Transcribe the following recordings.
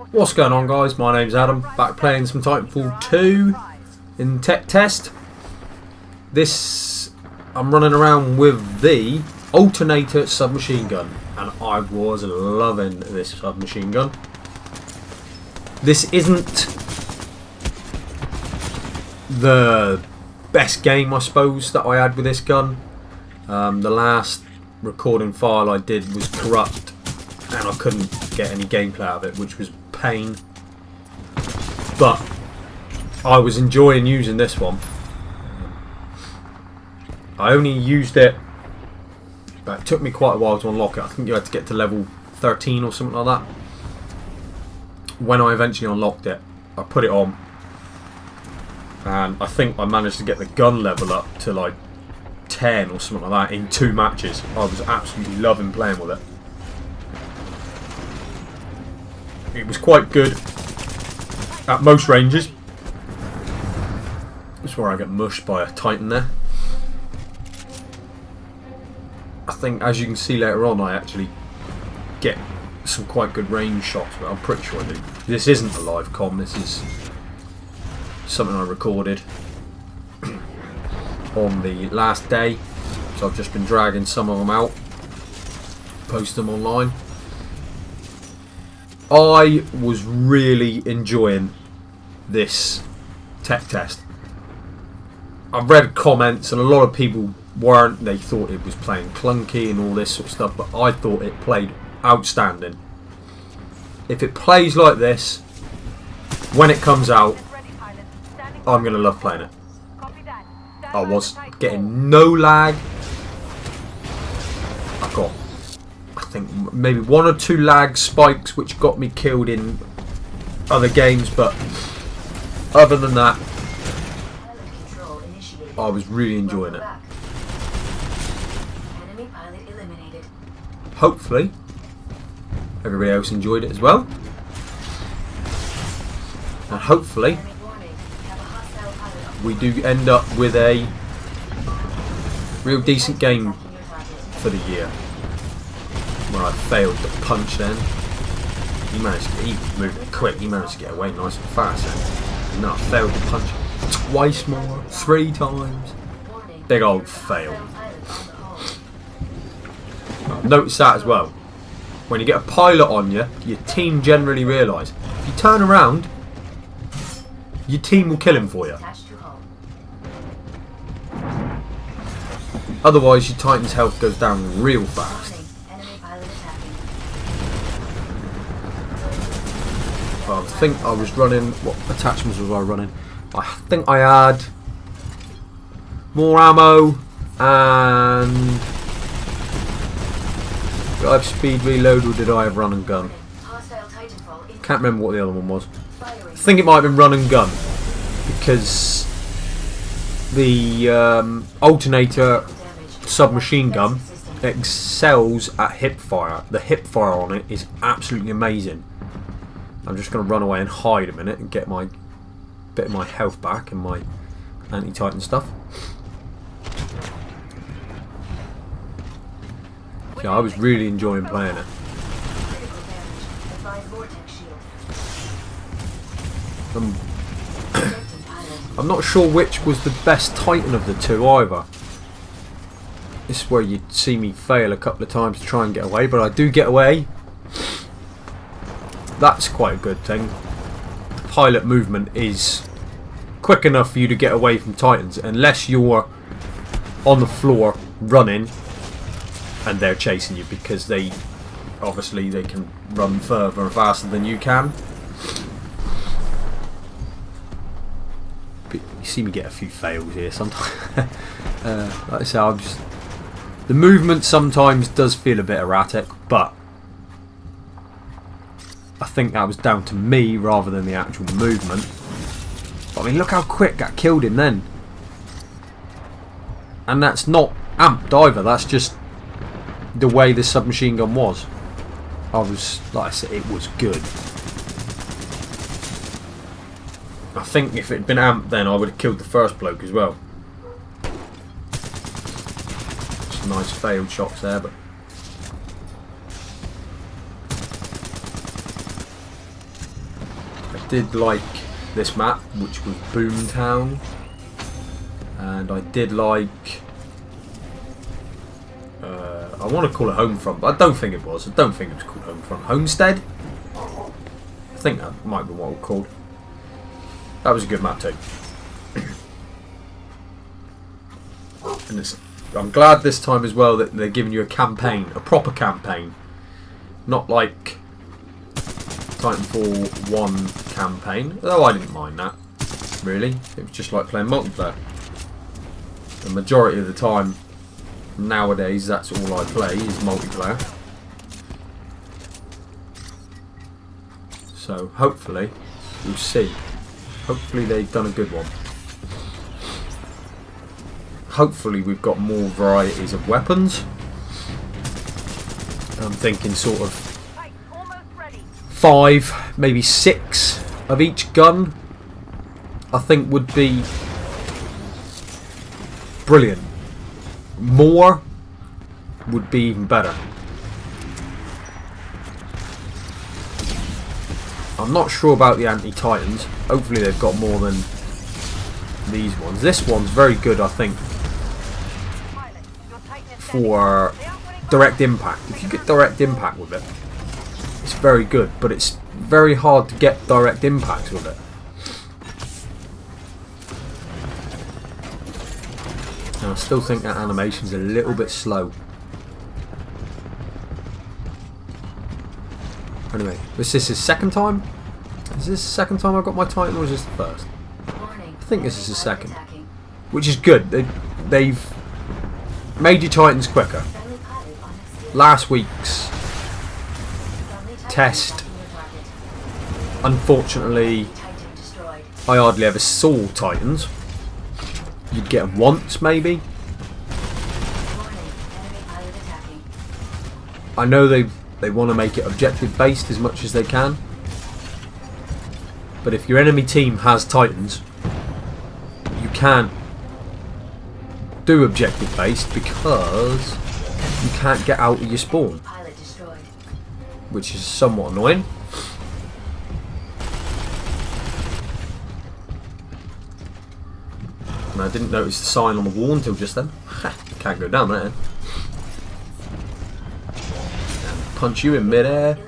What's going on, guys? My name's Adam, back playing some Titanfall 2 in tech test. I'm running around with the alternator submachine gun, and I was loving this submachine gun. This isn't the best game, I suppose, that I had with this gun. The last recording file I did was corrupt, and I couldn't get any gameplay out of it, which was pain. But I was enjoying using this one. I only used it, but it took me quite a while to unlock it. I think you had to get to level 13 or something like that. When I eventually unlocked it, I put it on, and I think I managed to get the gun level up to like 10 or something like that in 2 matches. I was absolutely loving playing with it. It was quite good at most ranges. That's where I get mushed by a Titan there. I think, as you can see later on, I actually get some quite good range shots, but I'm pretty sure I do. This isn't a live comm, this is something I recorded on the last day, so I've just been dragging some of them out, post them online. I was really enjoying this tech test. I've read comments and a lot of people weren't. They thought it was playing clunky and all this sort of stuff, but I thought it played outstanding. If it plays like this when it comes out, I'm going to love playing it. I was getting no lag. I got, I think, maybe 1 or 2 lag spikes which got me killed in other games, but other than that, I was really enjoying it. Hopefully everybody else enjoyed it as well, and hopefully we do end up with a real decent game for the year. Where I failed the punch then. He moved quick, he managed to get away nice and fast then. No, I failed the punch twice more, 3 times. Big old fail. Notice that as well. When you get a pilot on you, your team generally realise if you turn around, your team will kill him for you. Otherwise, your Titan's health goes down real fast. I think I was running. What attachments was I running? I think I had more ammo and. Did I have speed reload or did I have run and gun? Can't remember what the other one was. I think it might have been run and gun, because the alternator submachine gun excels at hip fire. The hip fire on it is absolutely amazing. I'm just going to run away and hide a minute and get my bit of my health back and my anti-Titan stuff. Yeah, I was really enjoying playing it. I'm not sure which was the best Titan of the 2 either. This is where you'd see me fail a couple of times to try and get away, but I do get away. That's quite a good thing. Pilot movement is quick enough for you to get away from Titans, unless you're on the floor running and they're chasing you, because they can run further and faster than you can. But you see me get a few fails here sometimes. Like I say, the movement sometimes does feel a bit erratic, but I think that was down to me rather than the actual movement. But I mean, look how quick that killed him then. And that's not amped either, that's just the way the submachine gun was. Like I said, it was good. I think if it had been amped then I would have killed the first bloke as well. Some nice failed shots there, but did like this map, which was Boomtown, and I did like. I want to call it Homefront, but I don't think it was. I don't think it was called Homefront. Homestead? I think that might be what it was called. That was a good map too. And I'm glad this time as well that they're giving you a campaign, a proper campaign. Not like Titanfall 1 campaign. Though I didn't mind that, really. It was just like playing multiplayer. The majority of the time, nowadays, that's all I play is multiplayer. So hopefully, we'll see. Hopefully they've done a good one. Hopefully we've got more varieties of weapons. I'm thinking sort of 5, maybe 6 of each gun. I think would be brilliant. More would be even better. I'm not sure about the anti-Titans. Hopefully they've got more than these ones. This one's very good, I think, for direct impact. If you get direct impact with it, it's very good, but it's very hard to get direct impact with it. And I still think that animation's a little bit slow. Anyway, is this his second time? Is this the second time I got my Titan, or is this the first? I think this is the second. Which is good. They've made your Titans quicker. Last week's test, unfortunately, I hardly ever saw Titans. You'd get them once, maybe. I know they want to make it objective based as much as they can, but if your enemy team has Titans, you can't do objective based because you can't get out of your spawn, which is somewhat annoying. And I didn't notice the sign on the wall until just then. Can't go down there. Punch you in mid-air.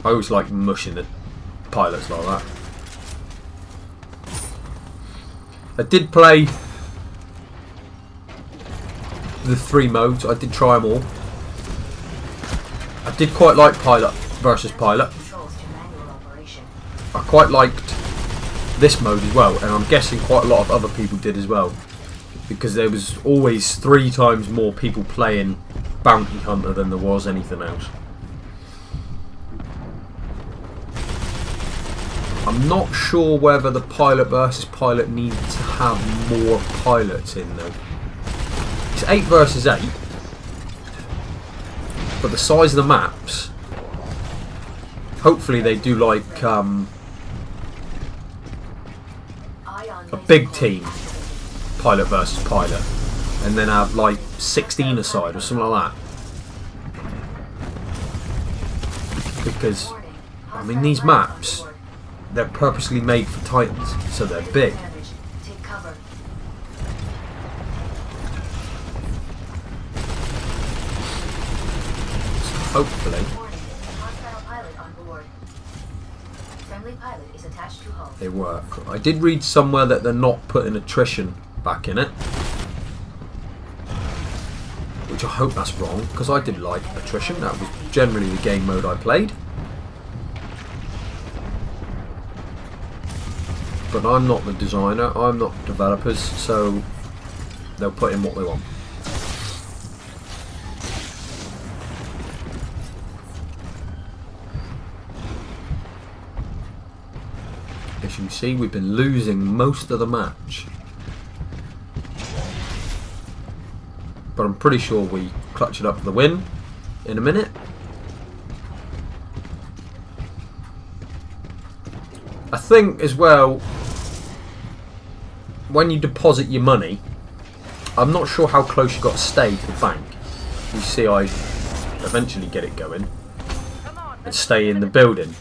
I always like mushing the pilots like that. I did play the 3 modes. I did try them all. I did quite like pilot versus pilot. I quite liked this mode as well, and I'm guessing quite a lot of other people did as well, because there was always 3 times more people playing Bounty Hunter than there was anything else. I'm not sure whether the pilot versus pilot needs to have more pilots in though. It's 8 versus 8, but the size of the maps, hopefully they do like a big team, pilot versus pilot, and then have like 16 aside or something like that. Because, I mean, these maps, they're purposely made for Titans, so they're big. So hopefully they work. I did read somewhere that they're not putting attrition back in it, which I hope that's wrong, because I did like attrition. That was generally the game mode I played. But I'm not the designer, I'm not the developers, so they'll put in what they want. As you can see, we've been losing most of the match, but I'm pretty sure we clutch it up for the win in a minute. I think as well, when you deposit your money, I'm not sure how close you got to stay to the bank. You see, I eventually get it going and stay in the building,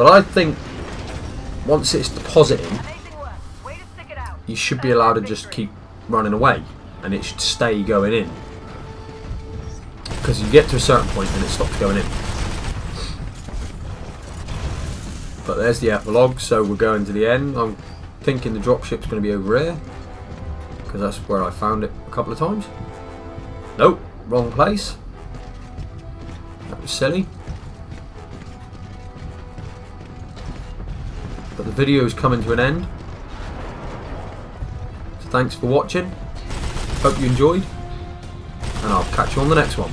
But I think once it's depositing, you should be allowed to just keep running away, and it should stay going in. Because you get to a certain point and it stops going in. But there's the epilogue, so we're going to the end. I'm thinking the dropship's going to be over here, because that's where I found it a couple of times. Nope, wrong place. That was silly. But the video is coming to an end. So thanks for watching. Hope you enjoyed. And I'll catch you on the next one.